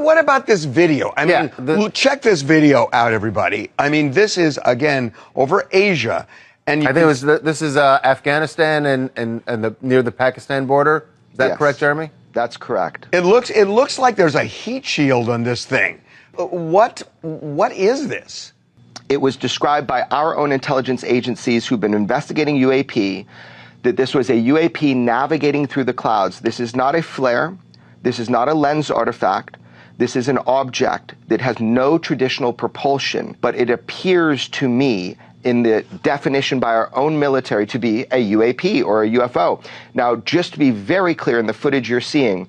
what about this video? I mean, check this video out, everybody. I mean, this is, again, over Asia. And I think it was this is Afghanistan and near the Pakistan border. Is that correct, Jeremy? That's correct. It looks like there's a heat shield on this thing. What is this? It was described by our own intelligence agencies who've been investigating UAP that this was a UAP navigating through the clouds. This is not a flare. This is not a lens artifact. This is an object that has no traditional propulsion, but it appears to me in the definition by our own military to be a UAP or a UFO. Now, just to be very clear in the footage you're seeing,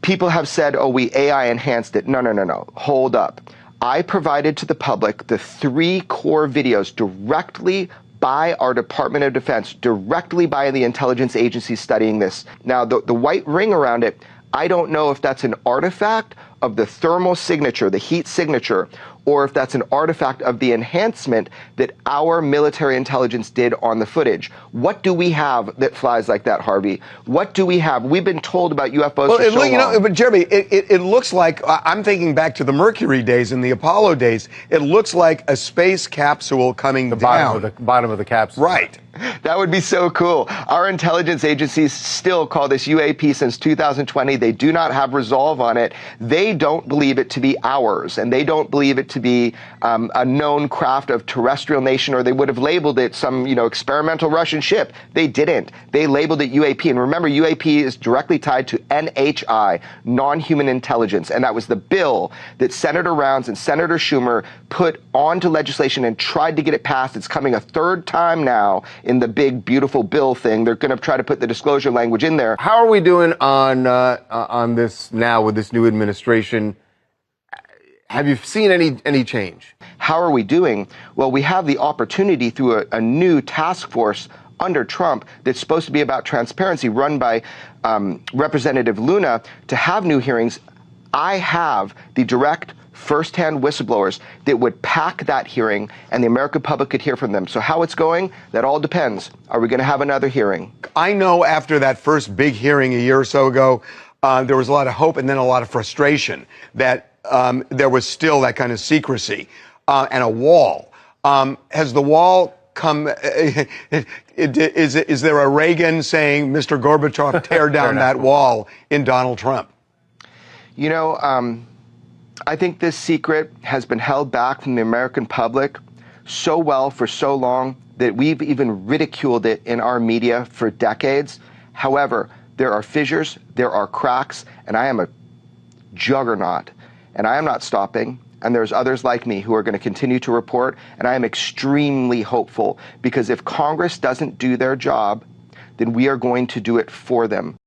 people have said, oh, we AI enhanced it. No. Hold up. I provided to the public the 3 core videos directly by our Department of Defense, directly by the intelligence agencies studying this. Now, the white ring around it, I don't know if that's an artifact of the thermal signature, the heat signature, or if that's an artifact of the enhancement that our military intelligence did on the footage. What do we have that flies like that, Harvey? What do we have? We've been told about UFOs for so long. But Jeremy, it looks like, I'm thinking back to the Mercury days and the Apollo days, it looks like a space capsule coming down. The bottom of the capsule. Right. That would be so cool. Our intelligence agencies still call this UAP since 2020. They do not have resolve on it. They don't believe it to be ours, and they don't believe it to be a known craft of terrestrial nation, or they would have labeled it some, experimental Russian ship. They didn't. They labeled it UAP. And remember, UAP is directly tied to NHI, non-human intelligence. And that was the bill that Senator Rounds and Senator Schumer put onto legislation and tried to get it passed. It's coming a 3rd time now in the big, beautiful bill thing. They're going to try to put the disclosure language in there. How are we doing on this now with this new administration? Have you seen any change? How are we doing? Well, we have the opportunity through a new task force under Trump that's supposed to be about transparency, run by Representative Luna, to have new hearings. I have the direct first-hand whistleblowers that would pack that hearing, and the American public could hear from them. So how it's going, that all depends. Are we going to have another hearing? I know after that first big hearing a year or so ago, there was a lot of hope and then a lot of frustration that there was still that kind of secrecy and a wall. Has the wall come? Is there a Reagan saying, Mr. Gorbachev, tear down that wall in Donald Trump? I think this secret has been held back from the American public so well for so long that we've even ridiculed it in our media for decades. However, there are fissures, there are cracks, and I am a juggernaut, and I am not stopping. And there's others like me who are going to continue to report, and I am extremely hopeful, because if Congress doesn't do their job, then we are going to do it for them.